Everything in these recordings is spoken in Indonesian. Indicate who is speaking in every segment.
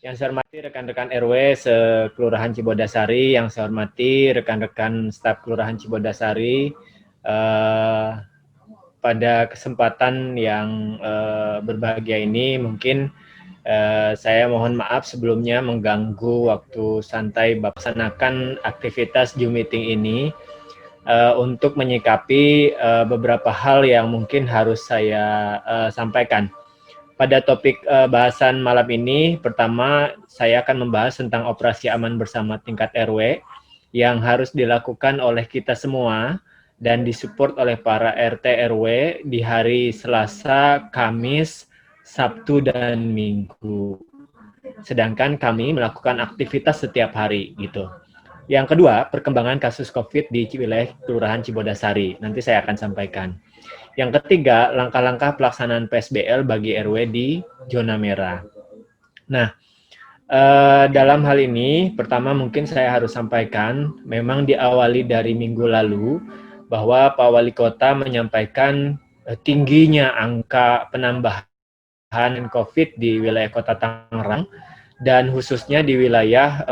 Speaker 1: Yang saya hormati rekan-rekan RW se-Kelurahan Cibodasari, yang saya hormati rekan-rekan staf Kelurahan Cibodasari, pada kesempatan yang berbahagia ini mungkin saya mohon maaf sebelumnya mengganggu waktu santai Bapak melaksanakan aktivitas Zoom meeting ini untuk menyikapi beberapa hal yang mungkin harus saya sampaikan. Pada topik bahasan malam ini, pertama saya akan membahas tentang operasi aman bersama tingkat RW yang harus dilakukan oleh kita semua dan disupport oleh para RT RW di hari Selasa, Kamis, Sabtu, dan Minggu. Sedangkan kami melakukan aktivitas setiap hari gitu. Yang kedua, perkembangan kasus COVID di wilayah Kelurahan Cibodasari. Nanti saya akan sampaikan. Yang ketiga, langkah-langkah pelaksanaan PSBL bagi RW di zona merah. Nah, dalam hal ini, pertama mungkin saya harus sampaikan, memang diawali dari minggu lalu, bahwa Pak Wali Kota menyampaikan tingginya angka penambahan COVID di wilayah Kota Tangerang, dan khususnya di wilayah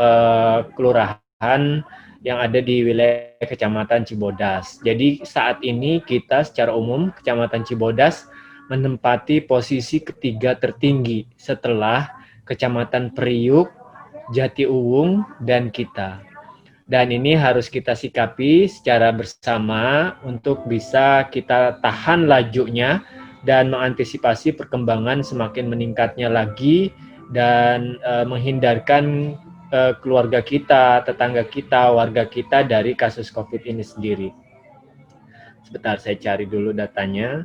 Speaker 1: kelurahan yang ada di wilayah Kecamatan Cibodas. Jadi saat ini kita secara umum Kecamatan Cibodas menempati posisi ketiga tertinggi setelah Kecamatan Priuk, Jatiuwung, dan kita. Dan ini harus kita sikapi secara bersama untuk bisa kita tahan lajunya dan mengantisipasi perkembangan semakin meningkatnya lagi dan menghindarkan keluarga kita, tetangga kita, warga kita dari kasus COVID ini sendiri. Sebentar, saya cari dulu datanya.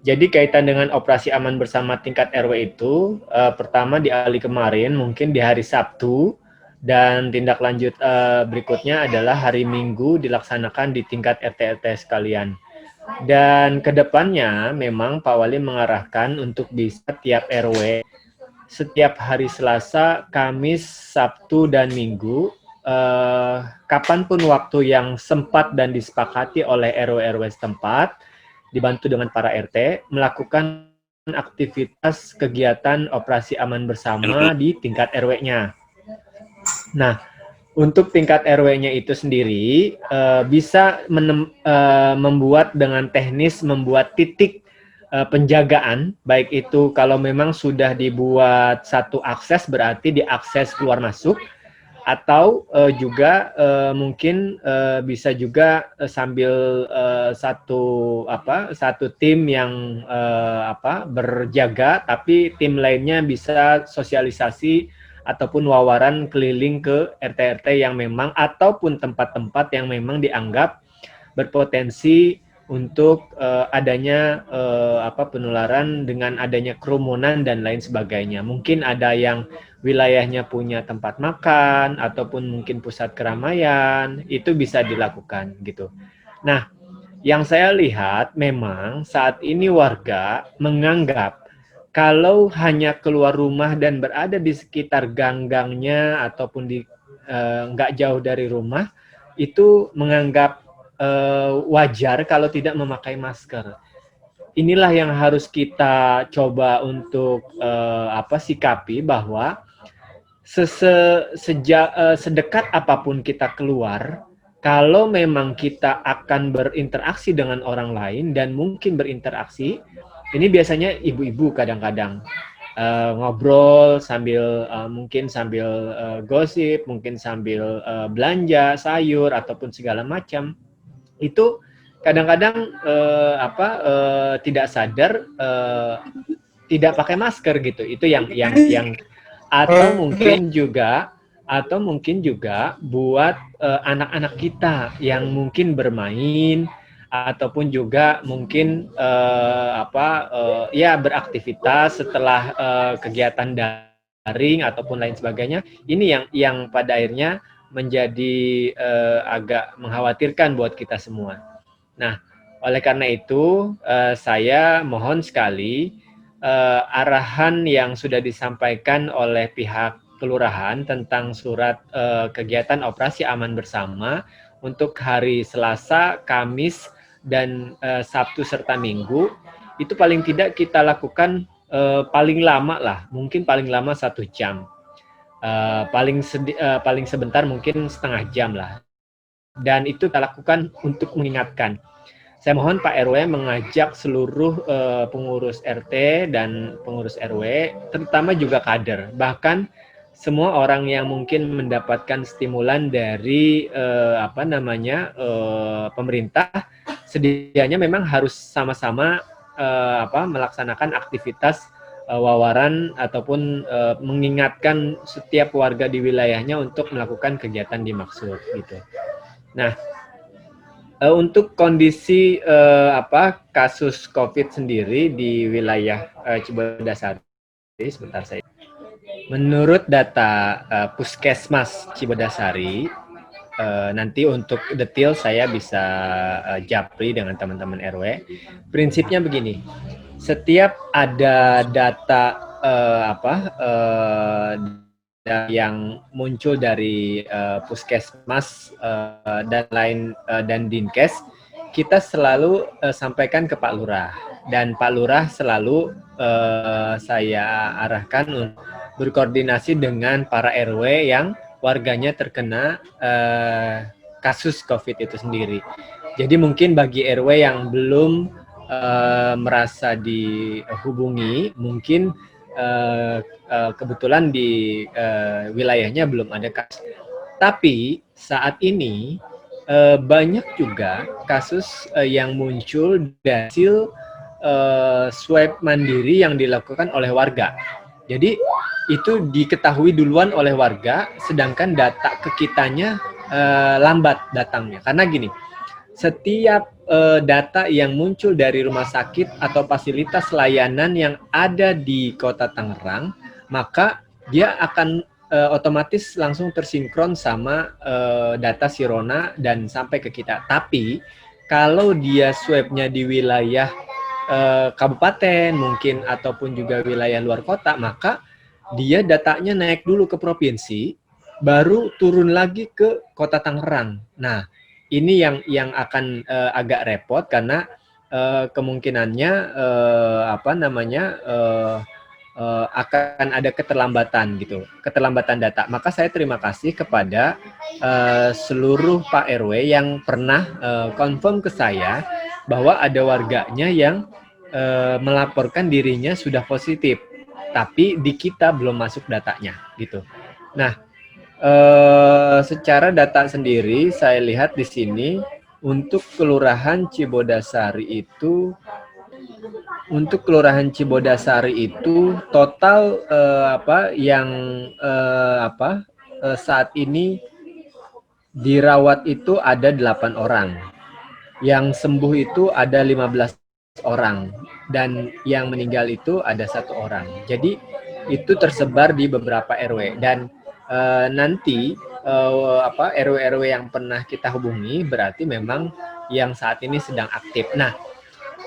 Speaker 1: Jadi kaitan dengan operasi aman bersama tingkat RW itu, pertama di hari kemarin, mungkin di hari Sabtu, dan tindak lanjut berikutnya adalah hari Minggu dilaksanakan di tingkat RT-RT sekalian. Dan kedepannya memang Pak Wali mengarahkan untuk bisa tiap RW setiap hari Selasa, Kamis, Sabtu, dan Minggu, kapanpun waktu yang sempat dan disepakati oleh RW-RW setempat, dibantu dengan para RT, melakukan aktivitas kegiatan operasi aman bersama di tingkat RW-nya. Nah, untuk tingkat RW-nya itu sendiri bisa membuat dengan teknis membuat titik penjagaan, baik itu kalau memang sudah dibuat satu akses berarti diakses keluar masuk, atau juga mungkin bisa juga sambil satu tim yang berjaga, tapi tim lainnya bisa sosialisasi ataupun wawaran keliling ke RT-RT yang memang ataupun tempat-tempat yang memang dianggap berpotensi untuk adanya penularan dengan adanya kerumunan dan lain sebagainya. Mungkin ada yang wilayahnya punya tempat makan ataupun mungkin pusat keramaian, itu bisa dilakukan gitu. Nah, yang saya lihat memang saat ini warga menganggap kalau hanya keluar rumah dan berada di sekitar gang-gangnya ataupun di nggak jauh dari rumah, itu menganggap wajar kalau tidak memakai masker. Inilah yang harus kita coba untuk sikapi, bahwa sedekat apapun kita keluar, kalau memang kita akan berinteraksi dengan orang lain dan mungkin berinteraksi, ini biasanya ibu-ibu kadang-kadang ngobrol sambil mungkin sambil gosip, mungkin sambil belanja sayur ataupun segala macam. Itu kadang-kadang tidak sadar tidak pakai masker gitu. Itu yang atau mungkin juga buat anak-anak kita yang mungkin bermain ataupun juga mungkin beraktivitas setelah kegiatan daring ataupun lain sebagainya. Ini yang pada akhirnya menjadi agak mengkhawatirkan buat kita semua. Nah, oleh karena itu saya mohon sekali arahan yang sudah disampaikan oleh pihak kelurahan tentang surat kegiatan operasi aman bersama untuk hari Selasa, Kamis, dan Sabtu serta Minggu, itu paling tidak kita lakukan paling lama lah, mungkin paling lama 1 jam. paling sebentar mungkin setengah jam lah. Dan itu kita lakukan untuk mengingatkan. Saya mohon Pak RW mengajak seluruh pengurus RT dan pengurus RW, terutama juga kader, bahkan semua orang yang mungkin mendapatkan stimulan dari pemerintah, sedianya memang harus sama-sama melaksanakan aktivitas wawaran ataupun mengingatkan setiap warga di wilayahnya untuk melakukan kegiatan dimaksud gitu. Nah, untuk kondisi kasus COVID sendiri di wilayah Cibodasari, sebentar saya. Menurut data Puskesmas Cibodasari, nanti untuk detail saya bisa japri dengan teman-teman RW. Prinsipnya begini, setiap ada data yang muncul dari Puskesmas dan Dinkes, kita selalu sampaikan ke Pak Lurah, dan Pak Lurah selalu saya arahkan untuk berkoordinasi dengan para RW yang warganya terkena kasus COVID itu sendiri. Jadi mungkin bagi RW yang belum merasa dihubungi, mungkin kebetulan di wilayahnya belum ada kasus. Tapi saat ini banyak juga kasus yang muncul dari hasil swab mandiri yang dilakukan oleh warga. Jadi itu diketahui duluan oleh warga, sedangkan data ke kitanya lambat datangnya. Karena gini, setiap data yang muncul dari rumah sakit atau fasilitas layanan yang ada di Kota Tangerang, maka dia akan otomatis langsung tersinkron sama data Sirona dan sampai ke kita. Tapi kalau dia swabnya di wilayah kabupaten mungkin ataupun juga wilayah luar kota, maka dia datanya naik dulu ke provinsi, baru turun lagi ke Kota Tangerang. Nah, ini yang akan agak repot karena kemungkinannya akan ada keterlambatan gitu, keterlambatan data. Maka saya terima kasih kepada seluruh Pak RW yang pernah confirm ke saya bahwa ada warganya yang melaporkan dirinya sudah positif, tapi di kita belum masuk datanya gitu. Nah, secara data sendiri saya lihat di sini untuk Kelurahan Cibodasari itu total saat ini dirawat itu ada 8 orang. Yang sembuh itu ada 15 orang dan yang meninggal itu ada 1 orang. Jadi itu tersebar di beberapa RW dan nanti RW-RW yang pernah kita hubungi berarti memang yang saat ini sedang aktif. Nah,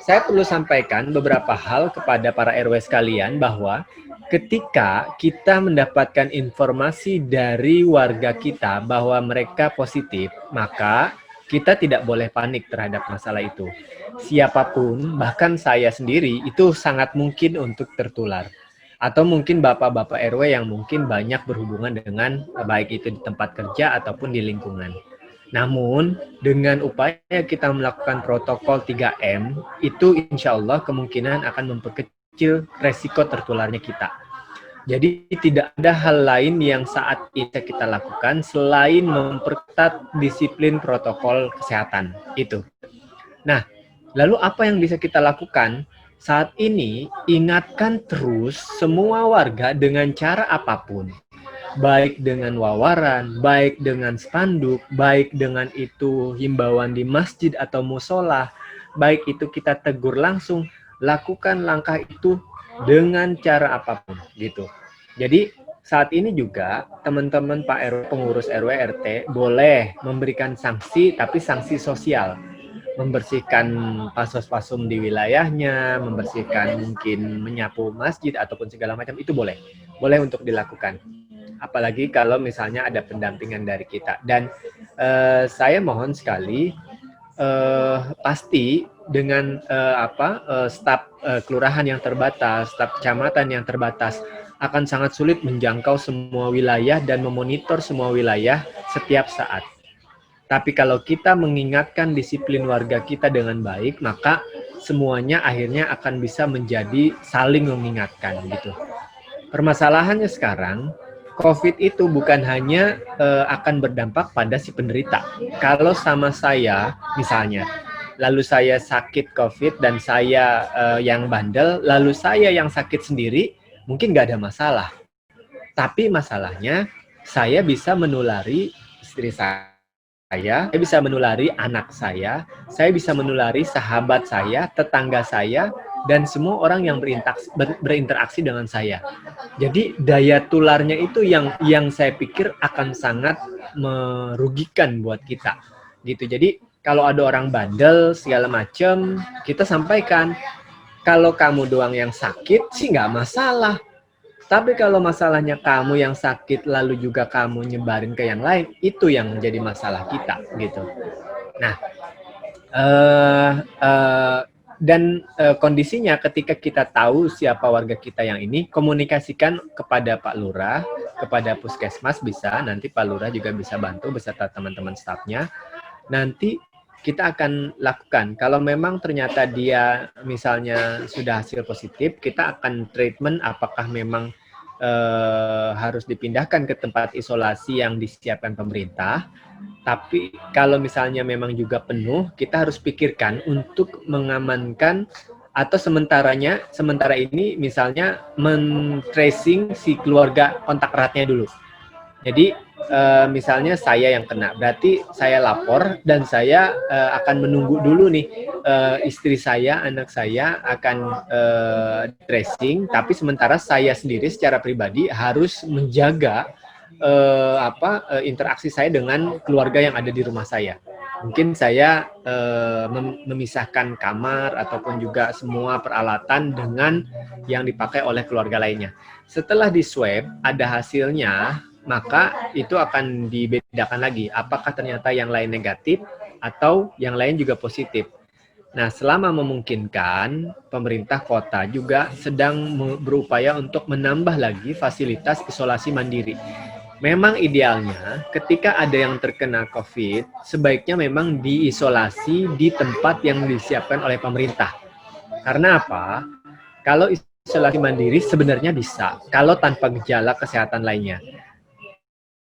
Speaker 1: saya perlu sampaikan beberapa hal kepada para RW sekalian bahwa ketika kita mendapatkan informasi dari warga kita bahwa mereka positif, maka kita tidak boleh panik terhadap masalah itu. Siapapun, bahkan saya sendiri, itu sangat mungkin untuk tertular. Atau mungkin bapak-bapak RW yang mungkin banyak berhubungan dengan baik itu di tempat kerja ataupun di lingkungan. Namun, dengan upaya kita melakukan protokol 3M, itu insya Allah kemungkinan akan memperkecil resiko tertularnya kita. Jadi tidak ada hal lain yang saat ini kita lakukan selain memperketat disiplin protokol kesehatan itu. Nah, lalu apa yang bisa kita lakukan? Saat ini ingatkan terus semua warga dengan cara apapun. Baik dengan wawaran, baik dengan spanduk, baik dengan itu himbauan di masjid atau musola, baik itu kita tegur langsung, lakukan langkah itu dengan cara apapun gitu. Jadi saat ini juga teman-teman Pak RW, pengurus RW RT boleh memberikan sanksi, tapi sanksi sosial, membersihkan pasos-pasum di wilayahnya, membersihkan mungkin menyapu masjid ataupun segala macam, itu boleh untuk dilakukan. Apalagi kalau misalnya ada pendampingan dari kita. Dan saya mohon sekali, pasti dengan staf kelurahan yang terbatas, staf kecamatan yang terbatas, akan sangat sulit menjangkau semua wilayah dan memonitor semua wilayah setiap saat. Tapi kalau kita mengingatkan disiplin warga kita dengan baik, maka semuanya akhirnya akan bisa menjadi saling mengingatkan gitu. Permasalahannya sekarang, COVID itu bukan hanya akan berdampak pada si penderita. Kalau sama saya, misalnya, lalu saya sakit COVID dan saya yang bandel, lalu saya yang sakit sendiri, mungkin nggak ada masalah. Tapi masalahnya, saya bisa menulari istri saya bisa menulari anak saya bisa menulari sahabat saya, tetangga saya, dan semua orang yang berinteraksi dengan saya. Jadi daya tularnya itu yang saya pikir akan sangat merugikan buat kita. Gitu. Jadi kalau ada orang bandel segala macam, kita sampaikan kalau kamu doang yang sakit sih nggak masalah. Tapi kalau masalahnya kamu yang sakit lalu juga kamu nyebarin ke yang lain, itu yang menjadi masalah kita gitu. Nah, kondisinya ketika kita tahu siapa warga kita yang ini, komunikasikan kepada Pak Lurah, kepada Puskesmas bisa, nanti Pak Lurah juga bisa bantu beserta teman-teman stafnya. Nanti kita akan lakukan. Kalau memang ternyata dia misalnya sudah hasil positif, kita akan treatment apakah memang harus dipindahkan ke tempat isolasi yang disiapkan pemerintah. Tapi kalau misalnya memang juga penuh, kita harus pikirkan untuk mengamankan atau sementara ini misalnya men-tracing si keluarga kontak eratnya dulu. Jadi misalnya saya yang kena, berarti saya lapor dan saya akan menunggu dulu nih istri saya, anak saya akan tracing, tapi sementara saya sendiri secara pribadi harus menjaga interaksi saya dengan keluarga yang ada di rumah saya. Mungkin saya memisahkan kamar ataupun juga semua peralatan dengan yang dipakai oleh keluarga lainnya. Setelah di swab ada hasilnya, maka itu akan dibedakan lagi apakah ternyata yang lain negatif atau yang lain juga positif. Nah, selama memungkinkan, pemerintah kota juga sedang berupaya untuk menambah lagi fasilitas isolasi mandiri. Memang idealnya ketika ada yang terkena COVID, sebaiknya memang diisolasi di tempat yang disiapkan oleh pemerintah. Karena apa? Kalau isolasi mandiri sebenarnya bisa, kalau tanpa gejala kesehatan lainnya.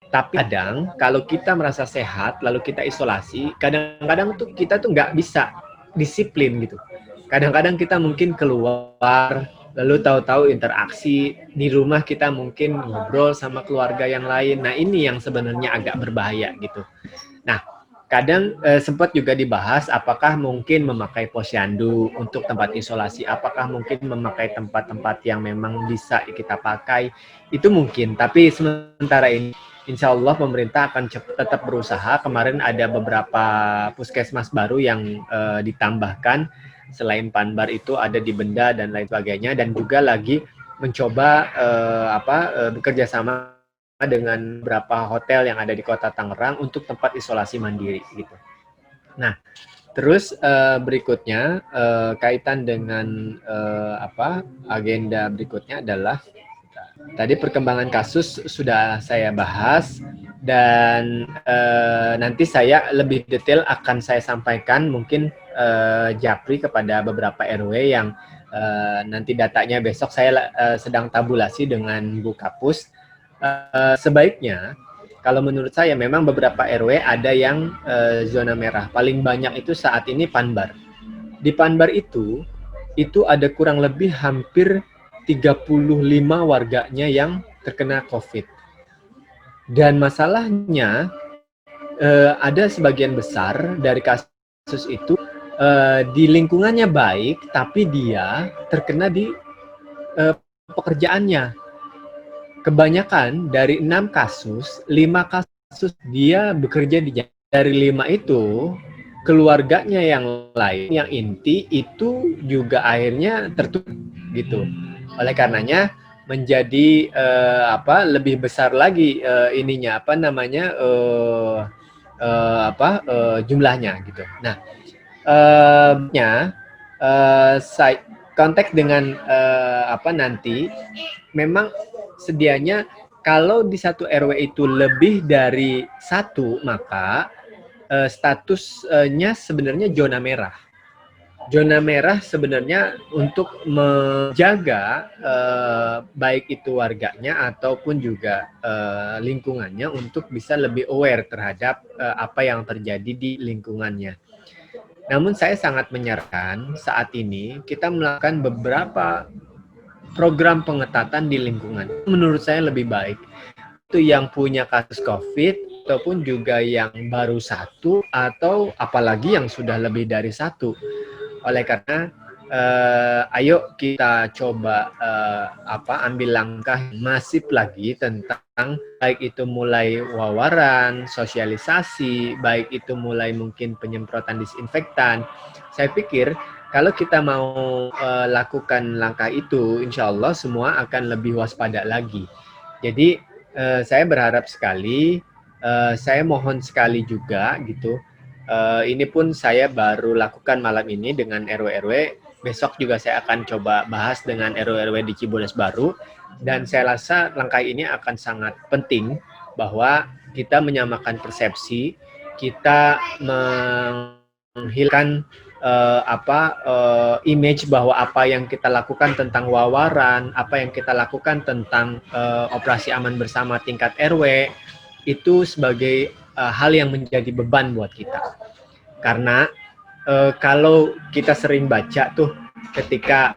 Speaker 1: Tapi kadang kalau kita merasa sehat lalu kita isolasi, kadang-kadang tuh kita tuh nggak bisa disiplin gitu. Kadang-kadang kita mungkin keluar lalu tahu-tahu interaksi di rumah, kita mungkin ngobrol sama keluarga yang lain. Nah, ini yang sebenarnya agak berbahaya gitu. Nah, kadang sempat juga dibahas apakah mungkin memakai posyandu untuk tempat isolasi, apakah mungkin memakai tempat-tempat yang memang bisa kita pakai, itu mungkin. Tapi sementara ini insya Allah pemerintah akan tetap berusaha. Kemarin ada beberapa puskesmas baru yang ditambahkan. Selain Panbar itu ada di Benda dan lain sebagainya. Dan juga lagi mencoba bekerja sama dengan beberapa hotel yang ada di Kota Tangerang untuk tempat isolasi mandiri gitu. Nah, terus berikutnya kaitan dengan agenda berikutnya adalah tadi perkembangan kasus sudah saya bahas dan nanti saya lebih detail akan saya sampaikan mungkin japri kepada beberapa RW yang nanti datanya besok saya sedang tabulasi dengan Bu Kapus. Sebaiknya kalau menurut saya memang beberapa RW ada yang zona merah. Paling banyak itu saat ini Panbar. Di Panbar itu ada kurang lebih hampir 35 warganya yang terkena COVID. Dan masalahnya ada sebagian besar dari kasus itu di lingkungannya baik, tapi dia terkena di pekerjaannya. Kebanyakan dari 6 kasus, 5 kasus dia bekerja dari 5 itu, keluarganya yang lain, yang inti itu juga akhirnya tertutup gitu. Oleh karenanya menjadi lebih besar lagi jumlahnya gitu. Nah, nya saya kontak dengan nanti memang sedianya kalau di satu RW itu lebih dari satu, maka statusnya sebenarnya zona merah. Zona merah sebenarnya untuk menjaga baik itu warganya ataupun juga lingkungannya untuk bisa lebih aware terhadap apa yang terjadi di lingkungannya. Namun saya sangat menyarankan saat ini kita melakukan beberapa program pengetatan di lingkungan. Menurut saya lebih baik. Itu yang punya kasus COVID ataupun juga yang baru satu atau apalagi yang sudah lebih dari satu. Oleh karena ayo kita coba ambil langkah masif lagi tentang baik itu mulai wawaran, sosialisasi, baik itu mulai mungkin penyemprotan disinfektan. Saya pikir kalau kita mau lakukan langkah itu, insya Allah semua akan lebih waspada lagi. Jadi saya berharap sekali, saya mohon sekali juga gitu. Ini pun saya baru lakukan malam ini dengan RW-RW. Besok juga saya akan coba bahas dengan RW-RW di Cibodas Baru. Dan saya rasa langkah ini akan sangat penting bahwa kita menyamakan persepsi, kita menghilangkan image bahwa apa yang kita lakukan tentang wawaran, apa yang kita lakukan tentang operasi aman bersama tingkat RW itu sebagai hal yang menjadi beban buat kita. Karena kalau kita sering baca tuh ketika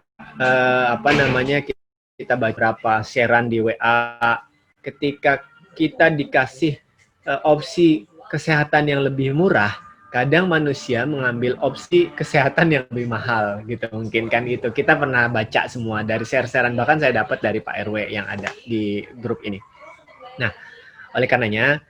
Speaker 1: kita baca berapa sharean di WA, ketika kita dikasih opsi kesehatan yang lebih murah, kadang manusia mengambil opsi kesehatan yang lebih mahal gitu, mungkin kan gitu. Kita pernah baca semua dari share-sharean, bahkan saya dapat dari Pak RW yang ada di grup ini. Nah, oleh karenanya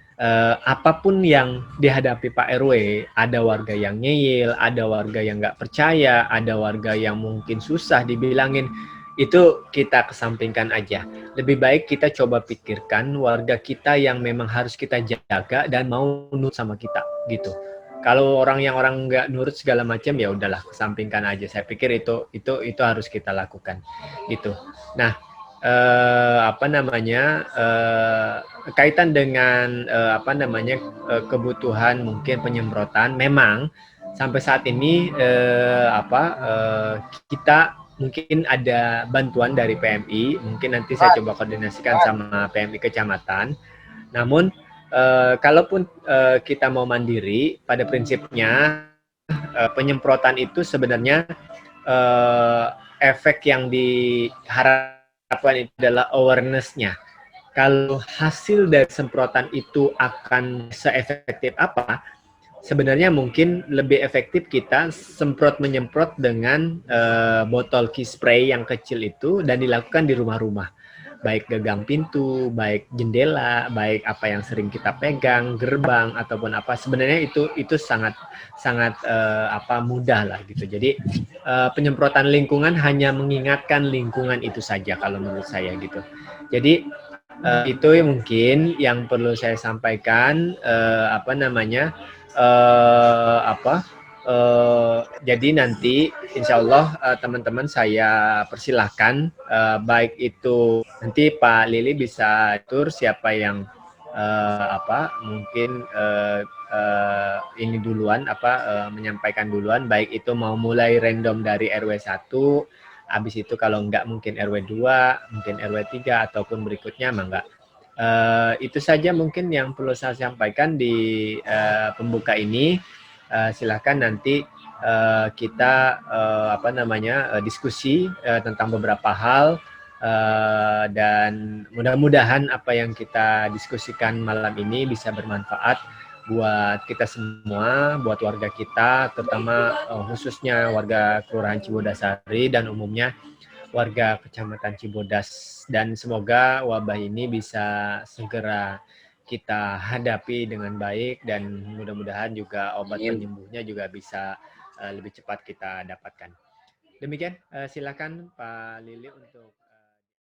Speaker 1: apapun yang dihadapi Pak RW, ada warga yang ngeyel, ada warga yang nggak percaya, ada warga yang mungkin susah dibilangin, itu kita kesampingkan aja. Lebih baik kita coba pikirkan warga kita yang memang harus kita jaga dan mau nurut sama kita gitu. Kalau orang nggak nurut segala macam, ya udahlah kesampingkan aja. Saya pikir itu harus kita lakukan gitu. Nah, kaitan dengan kebutuhan mungkin penyemprotan, memang sampai saat ini kita mungkin ada bantuan dari PMI, mungkin nanti saya coba koordinasikan sama PMI kecamatan. Namun kalaupun kita mau mandiri, pada prinsipnya penyemprotan itu sebenarnya efek yang diharapkan itu adalah awareness-nya. Kalau hasil dari semprotan itu akan seefektif apa, sebenarnya mungkin lebih efektif kita menyemprot dengan botol key spray yang kecil itu dan dilakukan di rumah-rumah. Baik gagang pintu, baik jendela, baik apa yang sering kita pegang, gerbang ataupun apa, sebenarnya itu sangat mudah lah gitu. Jadi penyemprotan lingkungan hanya mengingatkan lingkungan itu saja kalau menurut saya gitu. Jadi itu mungkin yang perlu saya sampaikan. Jadi nanti insya Allah teman-teman saya persilahkan, baik itu nanti Pak Lili bisa atur siapa yang mungkin ini duluan menyampaikan duluan, baik itu mau mulai random dari RW 1, habis itu kalau enggak mungkin RW 2, mungkin RW 3 ataupun berikutnya mangga. Itu saja mungkin yang perlu saya sampaikan di pembuka ini. Silakan nanti kita diskusi tentang beberapa hal, dan mudah-mudahan apa yang kita diskusikan malam ini bisa bermanfaat buat kita semua, buat warga kita, terutama khususnya warga Kelurahan Cibodasari dan umumnya warga Kecamatan Cibodas, dan semoga wabah ini bisa segera kita hadapi dengan baik dan mudah-mudahan juga obat penyembuhnya juga bisa lebih cepat kita dapatkan. Demikian, silakan Pak Lili untuk